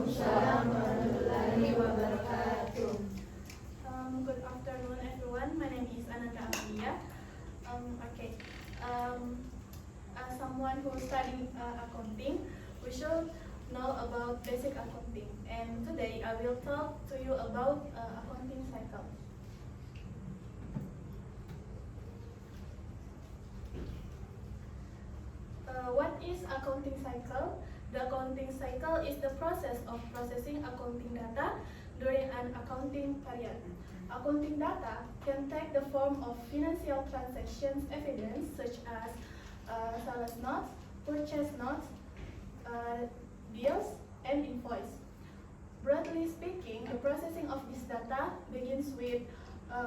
Waalaikumsalam warahmatullahi wabarakatuh. Good afternoon, everyone. My name is Ananda Amalia. Okay. As someone who studying accounting, we should know about basic accounting. And today I will talk to you about accounting cycle. What is accounting cycle? The accounting cycle is the process of processing accounting data during an accounting period. Accounting data can take the form of financial transactions evidence such as sales notes, purchase notes, bills, and invoice. Broadly speaking, the processing of this data begins with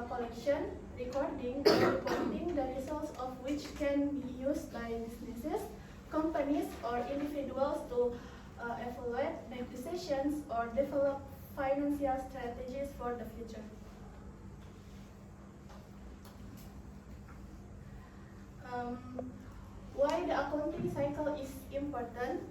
collection, recording, and reporting, the results of which can be used by businesses, companies, or individuals to evaluate, make decisions, or develop financial strategies for the future. Why the accounting cycle is important?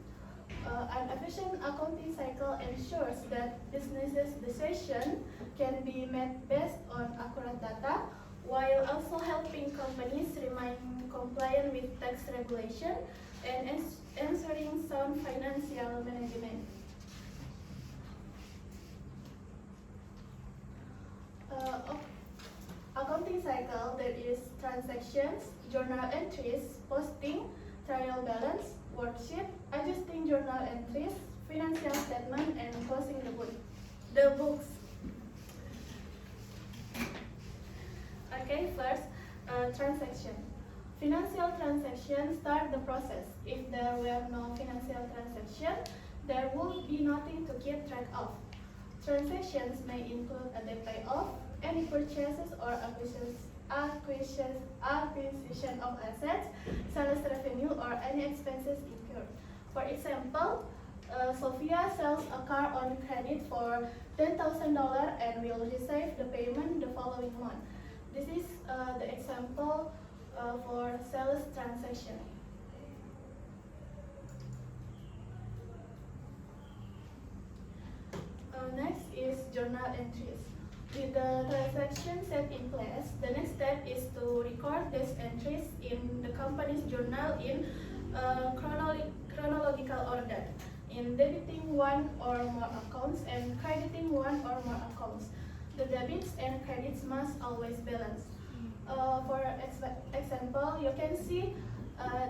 An efficient accounting cycle ensures that businesses' decisions can be made based on accurate data, while also helping companies remain compliant with tax regulation and ensuring sound financial management. Accounting cycle, there is transactions, journal entries, posting, trial balance, worksheet, adjusting journal entries, financial statement, and closing the books. Okay, first, transaction. Financial transactions start the process. If there were no financial transaction, there would be nothing to keep track of. Transactions may include a debt payoff, any purchases or acquisition of assets, sales revenue, or any expenses incurred. For example, Sophia sells a car on credit for $10,000 and will receive the payment the following month. This is the example for sales transaction. Next is journal entries. With the transaction set in place, the next step is to record these entries in the company's journal in chronological order, in debiting one or more accounts and crediting one or more accounts. The debits and credits must always balance. For example, you can see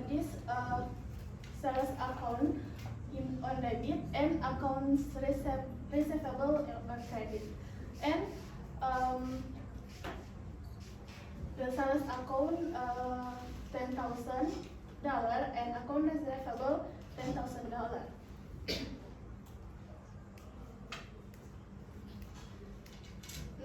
this sales account on debit and accounts receivable on credit. And the sales account $10,000 and account receivable $10,000.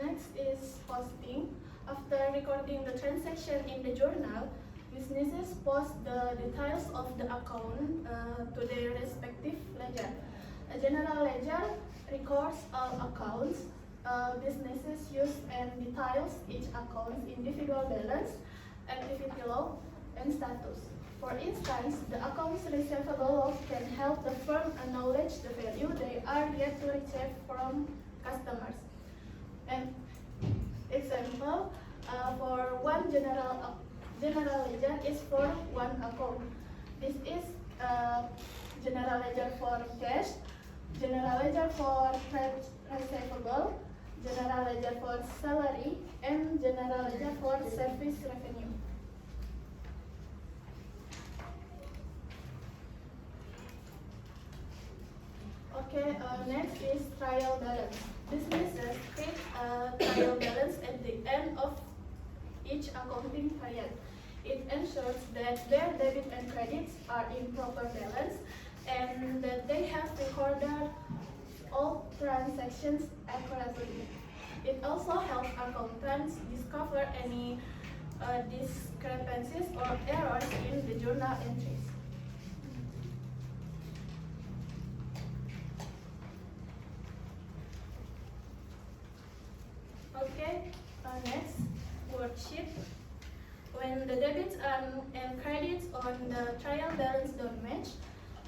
Next is posting. After recording the transaction in the journal, businesses post the details of the account to their respective ledger. A general ledger records all accounts. Businesses use and details each account's individual balance, activity log, and status. For instance, the accounts receivable log can help the firm acknowledge the value they are yet to receive from customers. And example, for one general ledger is for one account. This is general ledger for cash, general ledger for trade receivable, general ledger for salary, and general ledger for service revenue. Okay, next is trial balance. Businesses keep a trial balance at the end of each accounting period. It ensures that their debit and credits are in proper balance and that they have recorded all transactions accurately. It also helps accountants discover any discrepancies or errors in the journal entries. Okay, next, worksheet. When the debits and credits on the trial balance don't match,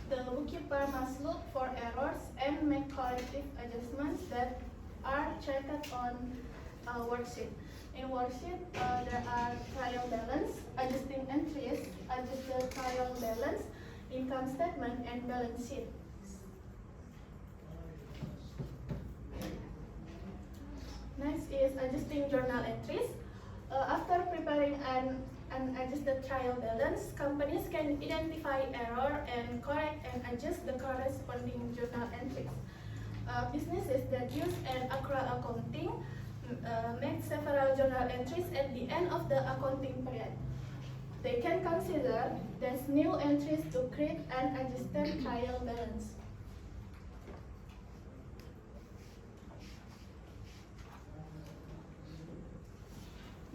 the bookkeeper must look for errors and make corrective adjustments that are checked on a worksheet. In worksheet, there are trial balance, adjusting entries, adjusted trial balance, income statement, and balance sheet. Next is adjusting journal entries. After preparing an adjusted trial balance, companies can identify error and correct and adjust the corresponding journal entries. Businesses that use an accrual accounting make several journal entries at the end of the accounting period. They can consider these new entries to create an adjusted trial balance.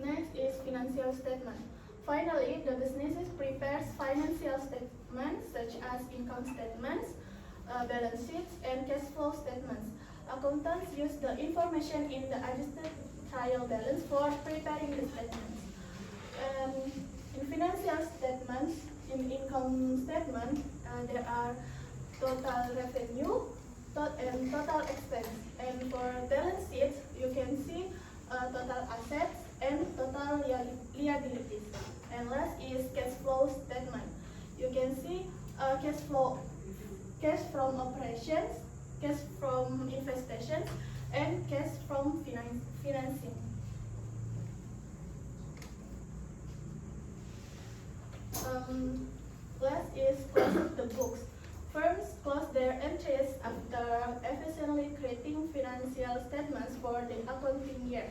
Next is financial statement. Finally, the businesses prepares financial statements such as income statements, balance sheets, and cash flow statements. Accountants use the information in the adjusted trial balance for preparing the statements. In financial statements, in income statement, there are total revenue and total expense. And for balance sheets, you can see total assets and total liabilities. And last is cash flow statement. You can see cash from operations, cash from investments, and cash from financing. Last is close the books. Firms close their entries after efficiently creating financial statements for the accounting year.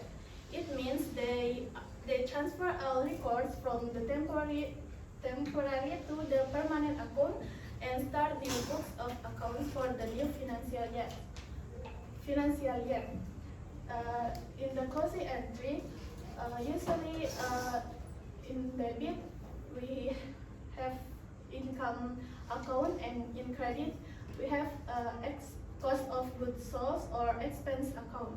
It means they transfer all records from the temporary to the permanent account and start new books of accounts for the new financial year. In the closing entry, usually in debit we have income account, and in credit we have cost of goods sold or expense account.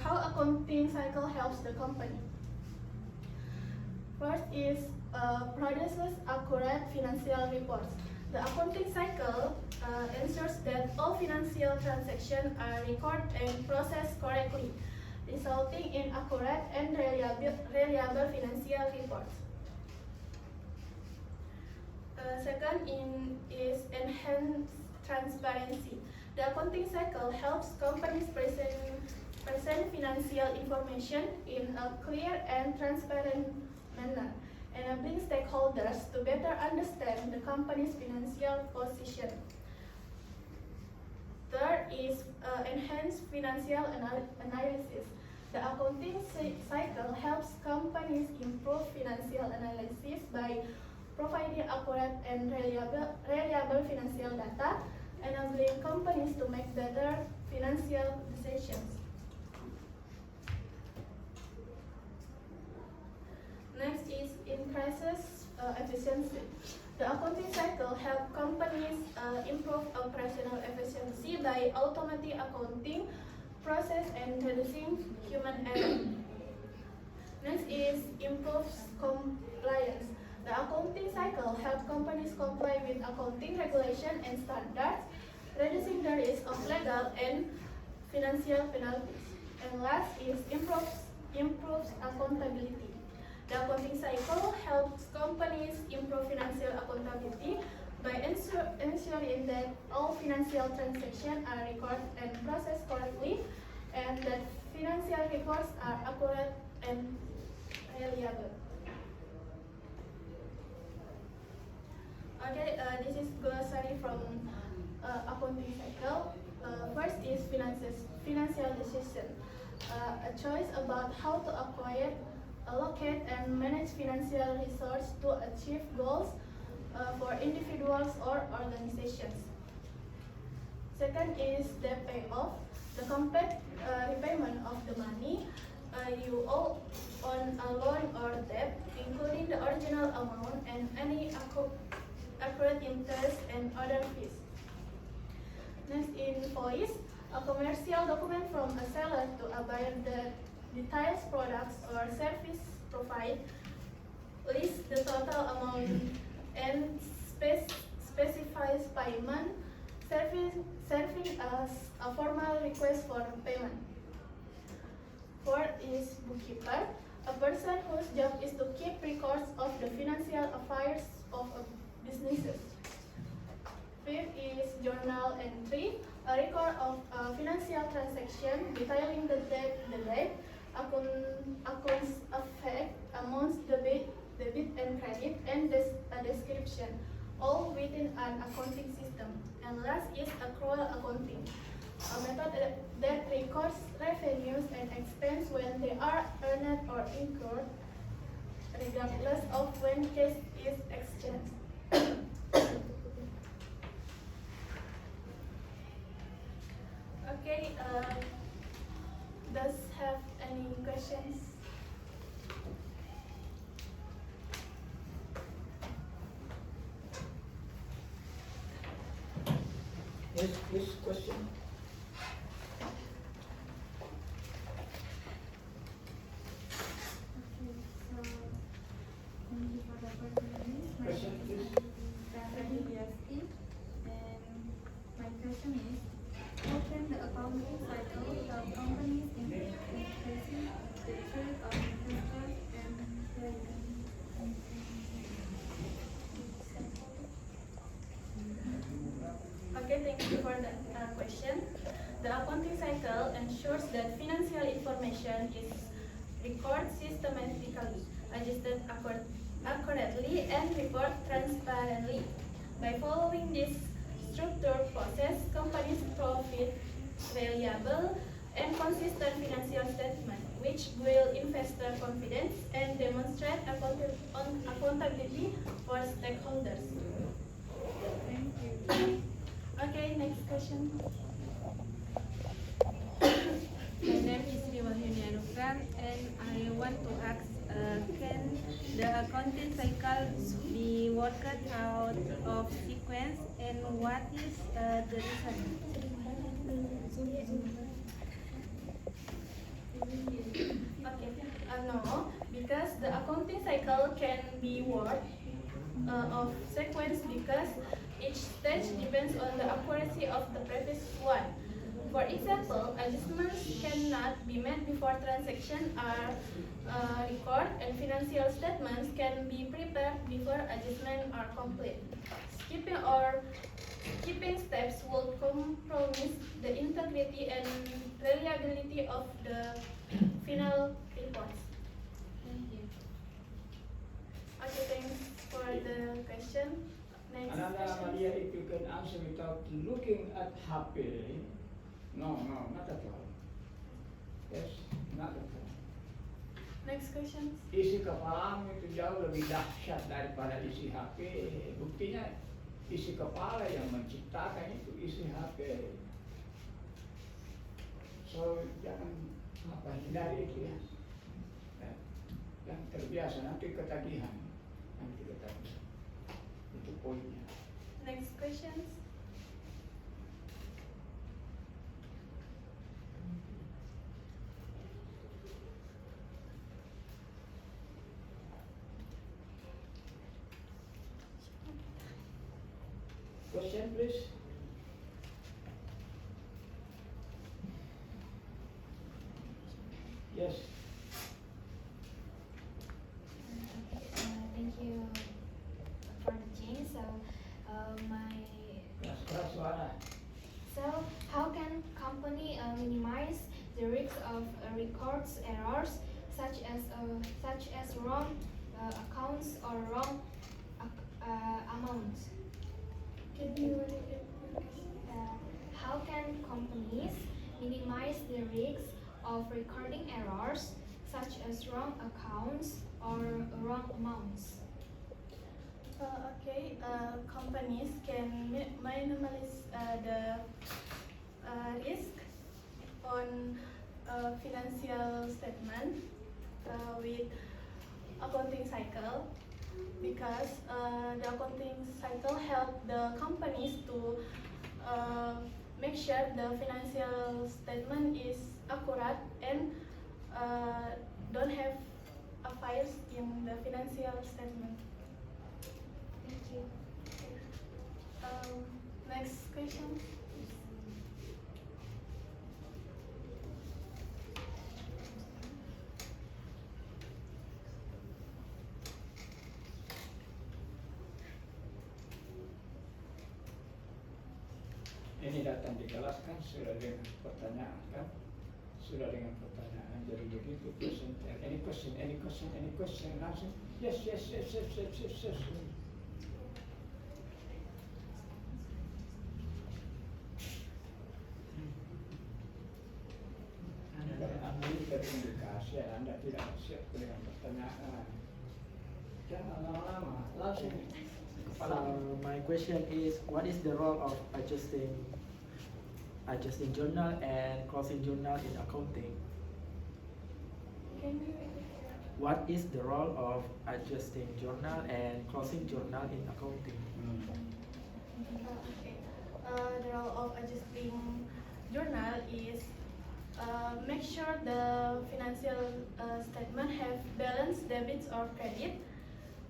How accounting cycle helps the company? First is produces accurate financial reports. The accounting cycle ensures that all financial transactions are recorded and processed correctly, resulting in accurate and reliable financial reports. Second is enhanced transparency. The accounting cycle helps companies present financial information in a clear and transparent manner, enabling stakeholders to better understand the company's financial position. Third is enhanced financial analysis. The accounting cycle helps companies improve financial analysis by providing accurate and reliable financial data, enabling companies to make better financial decisions. Next is increases efficiency. The accounting cycle helps companies improve operational efficiency by automating accounting process and reducing human error. Next is improves compliance. The accounting cycle helps companies comply with accounting regulation and standards, reducing the risk of legal and financial penalties. And last is improves accountability. The accounting cycle helps companies improve financial accountability by ensuring that all financial transactions are recorded and processed correctly, and that financial reports are accurate and reliable. Okay, this is glossary from accounting cycle. First is financial decision. A choice about how to acquire, allocate, and manage financial resources to achieve goals for individuals or organizations. Second is debt payoff. The complete repayment of the money you owe on a loan or debt, including the original amount and any accrued interest and other fees. Next, invoice. A commercial document from a seller to a buyer that details products or service provided list the total amount and specifies payment, serving as a formal request for payment. Fourth is bookkeeper, a person whose job is to keep records of the financial affairs of a businesses. Fifth is journal entry, a record of a financial transaction detailing the date, accounts effect, amounts, debit and credit, and a description, all within an accounting system. And last is accrual accounting, a method that records revenues and expense when they are earned or incurred, regardless of when cash is exchanged. Okay, does have any questions? Yes, please, question. Question, please. My question is, how can the accounting cycle help companies in increasing the trade of investors and traders? Okay, thank you for that question. The accounting cycle ensures that financial information is recorded systematically, adjusted accurately, and reported transparently. By following this structured process, companies provide reliable and consistent financial statement, which build investor confidence and demonstrate accountability for stakeholders. Thank you. Okay, next question. My name is Riwahyuni Anukran, and I want to ask, can the accounting cycle be worked out of sequence, and what is the reason? Okay, no, because the accounting cycle can be worked of sequence because each stage depends on the accuracy of the previous one. For example, adjustments cannot be made before transactions are recorded, and financial statements can be prepared before adjustments are complete. Skipping steps will compromise the integrity and reliability of the final reports. Thank you. Okay, thanks for the question. Next Ananda question. Maria, if you can answer without looking at HP. No, not at all. Yes, not at all. Next question. Isi kepalamu itu jauh lebih dahsyat daripada isi HP. Buktinya isi kepala yang menciptakan itu isi HP. So jangan hindari itu ya. Yang terbiasa nanti ketagihan. Itu poinnya. Next questions. Question please. Yes. Thank you for the change. Keras suara. So how can company minimize the risk of records errors such as wrong accounts or wrong amounts? Can you repeat? How can companies minimize the risks of recording errors such as wrong accounts or wrong amounts? Okay, companies can minimize the risk on financial statement with accounting cycle, because the accounting cycle help the companies to make sure the financial statement is accurate and don't have affairs in the financial statement. Thank you. Next question. Ini datang di kelas kan sudah dengan pertanyaan kan? Sudah dengan pertanyaan, jadi begitu question, any question, any question, any question, langsung yes, yes, yes, yes, yes, yes, yes. Anda ambil dari indikasi Anda tidak siap dengan pertanyaan. Jangan lama-lama, langsung kepala. My question is, what is the role of adjusting journal and closing journal in accounting? Can you repeat? What is the role of adjusting journal and closing journal in accounting? Okay. The role of adjusting journal is make sure the financial statement have balance debits or credit,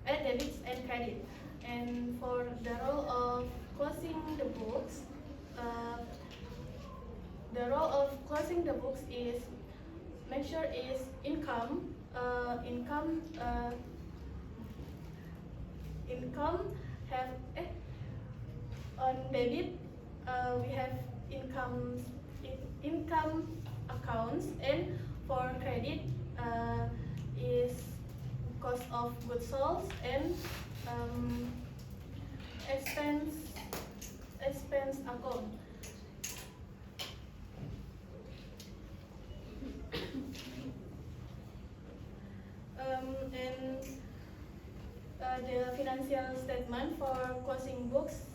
debits and credit. And for the role of closing the books, the role of closing the books is make sure is income have on debit we have income accounts, and for credit is cost of goods sold and expense account. And the financial statement for closing books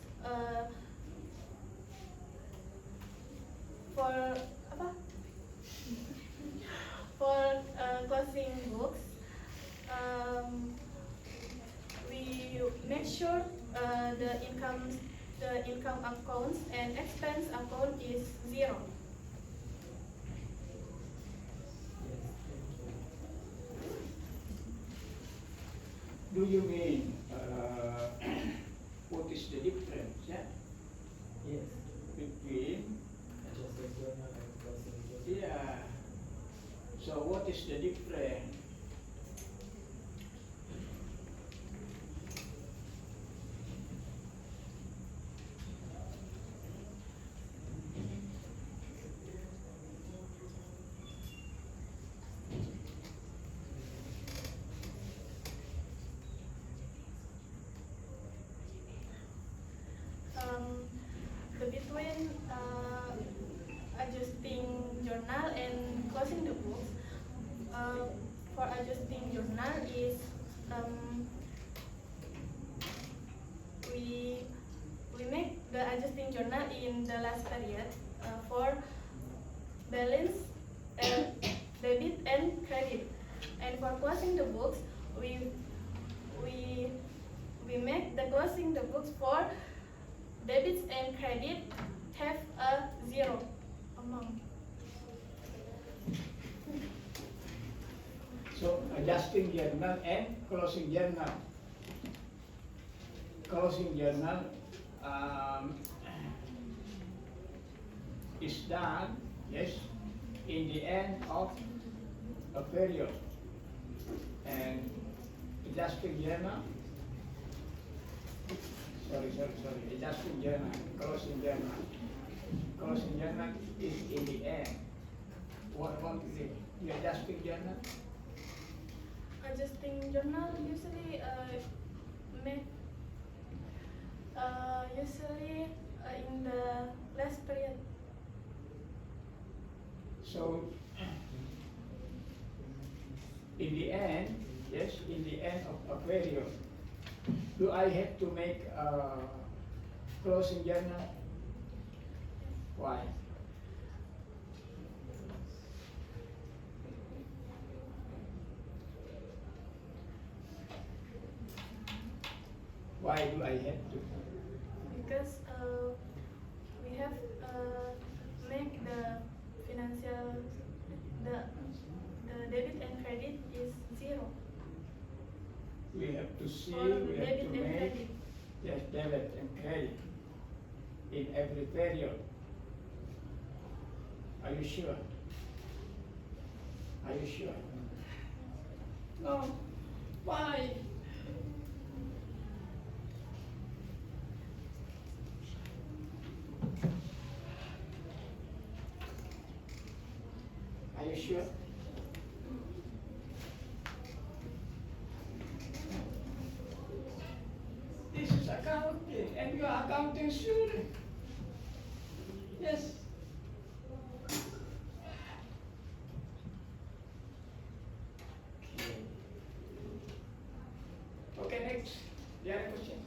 for apa? For closing books, we make sure the income accounts and expense account is zero. Do you mean what is the difference, yeah, Yes. between Adjusting journal and closing journal. yeah? So what is the difference? The between adjusting journal and closing the books. For adjusting journal is we make the adjusting journal in the last period for balance, debit and credit. And for closing the books, we make the closing the books for debits and credit have a zero amount. So adjusting journal and closing journal. Closing journal is done, yes, in the end of a period. And adjusting journal, adjusting journal, closing journal. Closing journal is in the end. What is it? The adjusting journal? Adjusting journal usually make usually in the last period. So, in the end, yes, in the end of a period, do I have to make a closing journal? Why? Why do I have to? Because we have make the financial the debit and credit is zero. see, For we have debit to and make credit. yes, debit and credit in every period. Are you sure? Are you sure? No. Why? Are you sure? This is accounting, and you are accounting student. Yes. Okay, next. The other question.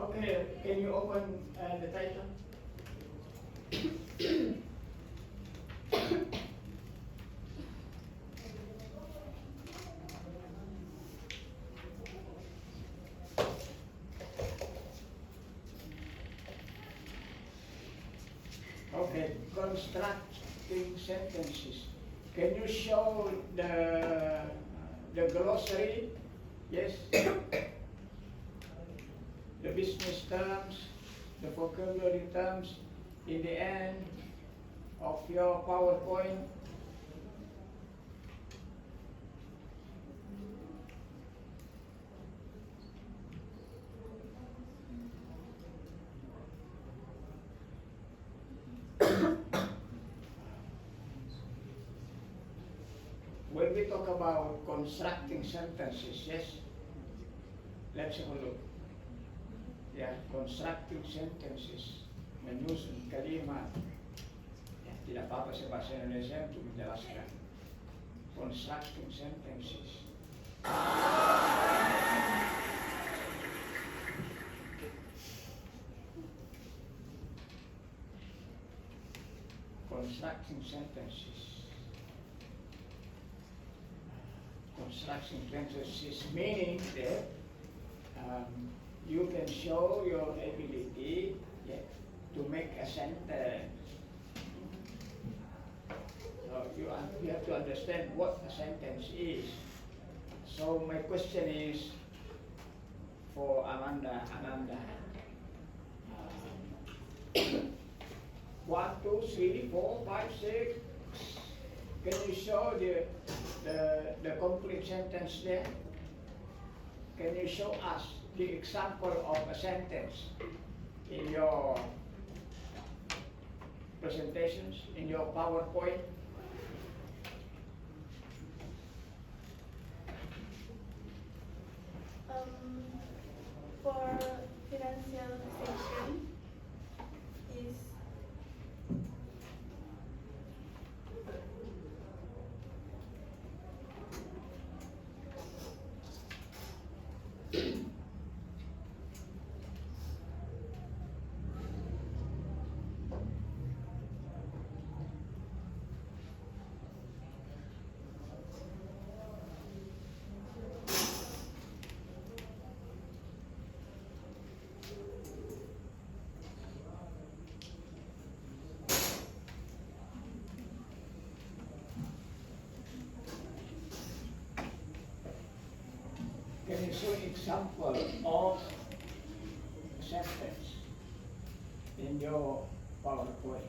Okay, can you open the title? Okay, constructing sentences. Can you show the glossary? Yes. The business terms, the vocabulary terms in the end of your PowerPoint. When we talk about constructing sentences, yes, let's have a look. Ya, constructing sentences, menyusun kalimat. Ya, tidak apa-apa saya bahasa Indonesia untuk menjelaskan. Constructing sentences. Constructing sentences. Constructing sentences meaning that you can show your ability, yeah, to make a sentence. So you have to understand what a sentence is. So my question is for Amanda. 1, 2, 3, 4, 5, 6. Can you show the complete sentence there? Can you show us the example of a sentence in your presentations, in your PowerPoint? For financial section is Can you show example of a sentence in your PowerPoint?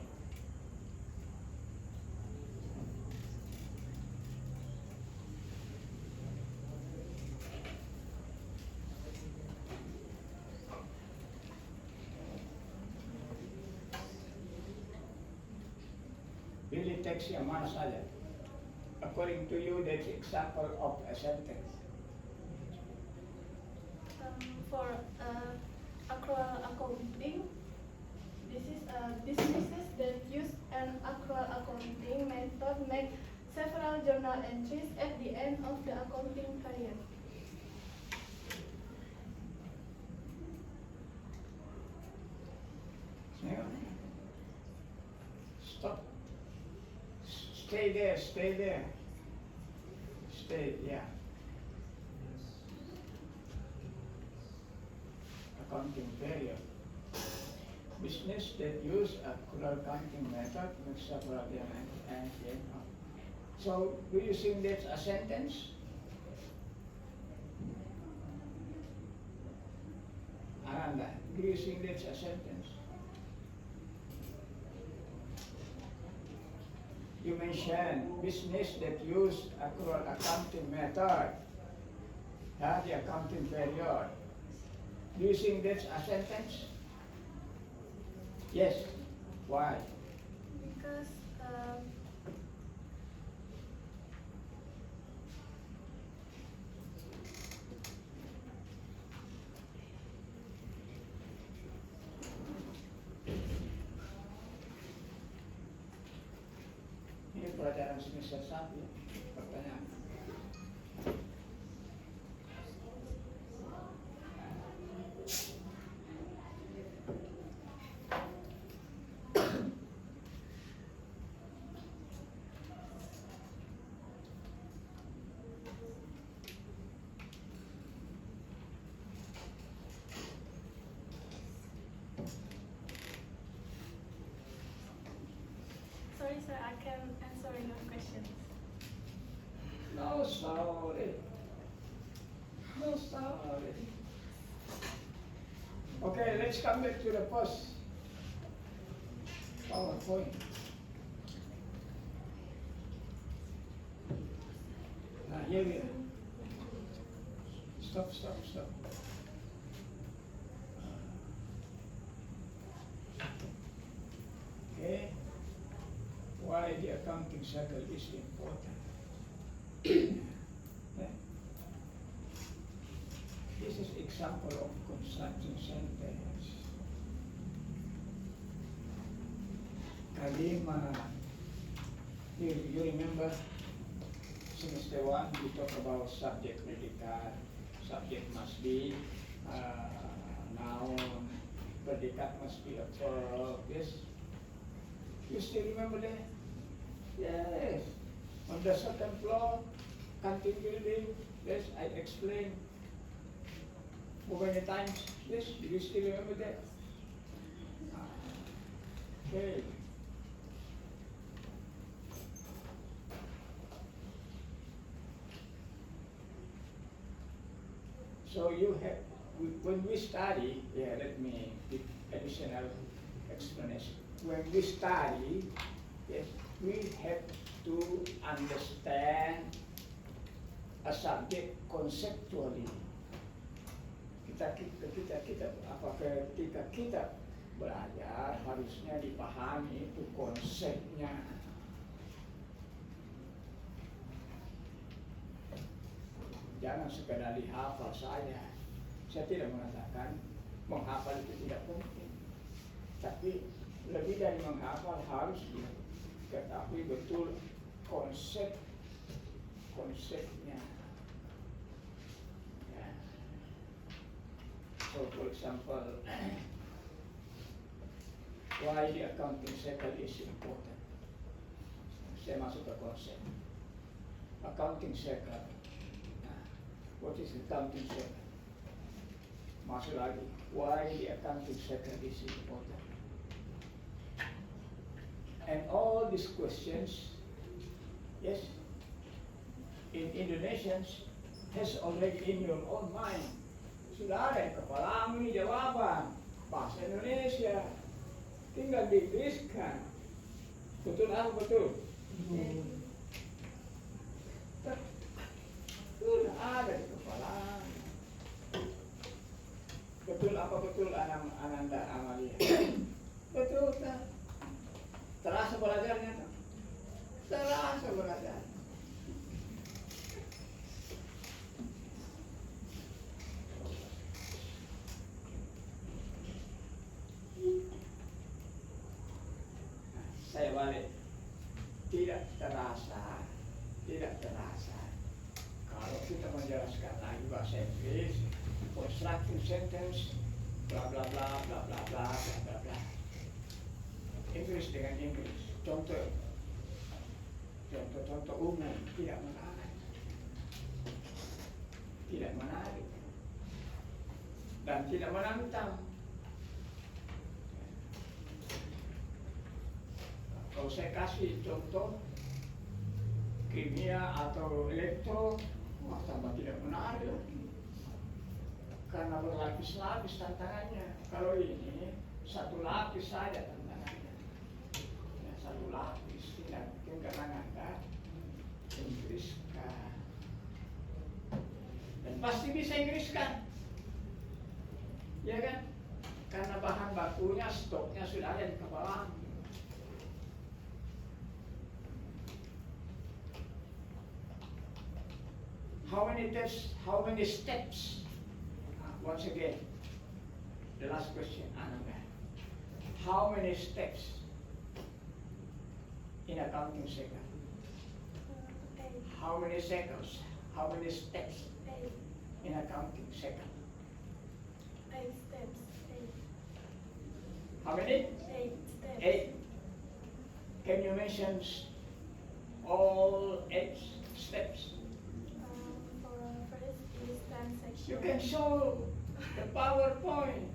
Pilih teks yang mana saja. According to you, that's example of a sentence. for accrual accounting. This is businesses that use an accrual accounting method make several journal entries at the end of the accounting period. Stop. Stay there, stay there. Stay, yeah. Accounting period. Business that use accrual accounting method makes several and so do you think that's a sentence? Ananda, do you think that's a sentence? You mentioned business that use accrual accounting method, the accounting period. Do you think that's a sentence? Yes. Why? Because Ini pelajaran semester 1 ya, pertanyaan. sorry sir, I can answer your questions. No, sorry. No, sorry. Okay, let's come back to the first PowerPoint. Here we are. Stop. Okay. Why the accounting cycle is important. This is example of consumption sentence. Kalima. You remember semester 1 we talk about subject predicat. Subject must be noun. Predicat must be a verb. Yes. You still remember that? Yes. On the second floor, canteen building. Yes, I explained. How many times? Yes, do you still remember that? Okay. So you have, when we study, let me give additional explanation. When we study, yes, we have to understand a subject conceptually. Ketika kita belajar harusnya dipahami itu konsepnya. Jangan sekedar dihafal saja. Saya tidak mengatakan menghafal itu tidak penting, tapi lebih dari menghafal harus diketahui betul konsepnya. Ya. So for example, why the accounting cycle is important. Saya masuk ke konsep. Accounting cycle. What is accounting cycle? Masuk lagi. Why the accounting cycle is important? And all these questions, yes, in Indonesians has already in your own mind. Sudah ada di kepalamu ini jawaban bahasa Indonesia. Tinggal dituliskan. Betul apa betul? Sudah ada di kepala. Betul apa betul Ananda Amalia? Betul tak? Terasa belajarnya tak? Terasa belajar. Saya balik. Tidak terasa. Kalau kita menjelaskan lagi bahasa Inggris, constructive sentence, bla bla bla bla bla bla bla bla bla. Inggris dengan Inggris. Contoh, contoh-contoh umum tidak menarik, dan tidak menantang. Kalau saya kasih contoh kimia atau elektro, tambah tidak menarik lagi. Karena berlapis-lapis tantangannya. Kalau ini satu lapis saja tantangannya. Ya, satu lapis, tidak keunggalan Anda Inggriskan. Dan pasti bisa Inggriskan. Ya kan? Karena bahan bakunya, stoknya sudah ada di kapal. How many steps? Once again, the last question, Ananda. How many steps in accounting cycle? 8. How many cycles? How many steps 8. in accounting cycle? 8 steps. 8. How many? 8 steps. 8. Can you mention all 8 steps? For first is transaction. You can show the PowerPoint.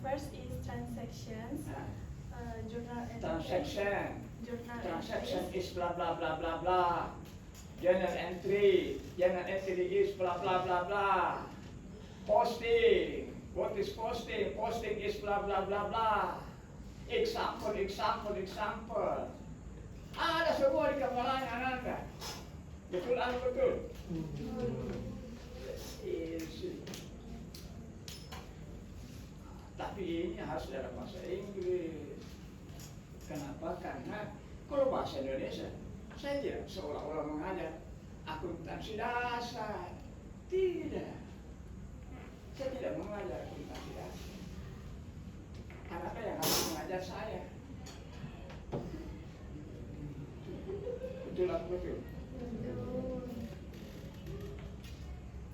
First is transactions. Journal entry. Transaction. Journal Transaction entries. is blah blah blah blah blah. Journal entry. Journal entry is blah blah blah blah. Posting. What is posting? Posting is blah blah blah blah. Example. Ada semua di kepalanya Anda. Betul atau betul? Easy. Tapi ini harus dalam bahasa Inggris. Kenapa? Karena kalau bahasa Indonesia, saya tidak seolah-olah mengajar akuntansi dasar. Tidak. Saya tidak mengajar akuntansi dasar. Anaknya yang harus mengajar saya. Betul atau betul?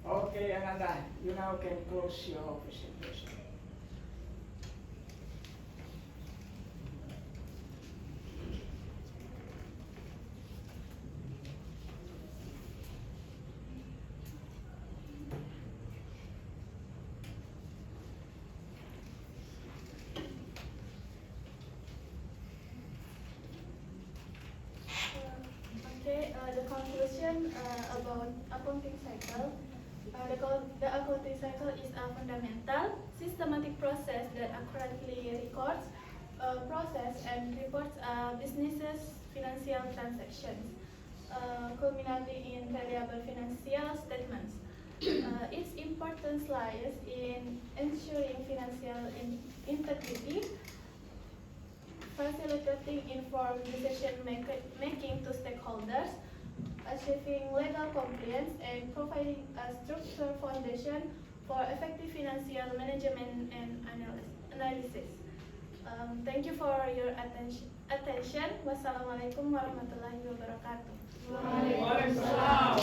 Okay, Ananda, you now can close your presentation. The conclusion about accounting cycle. The accounting cycle is a fundamental, systematic process that accurately records, process, and reports a business's financial transactions, culminating in valuable financial statements. Its importance lies in ensuring financial integrity, facilitating informed decision making to stakeholders, achieving legal compliance, and providing a structured foundation for effective financial management and analysis. Thank you for your attention. Wassalamualaikum warahmatullahi wabarakatuh. Waalaikumsalam.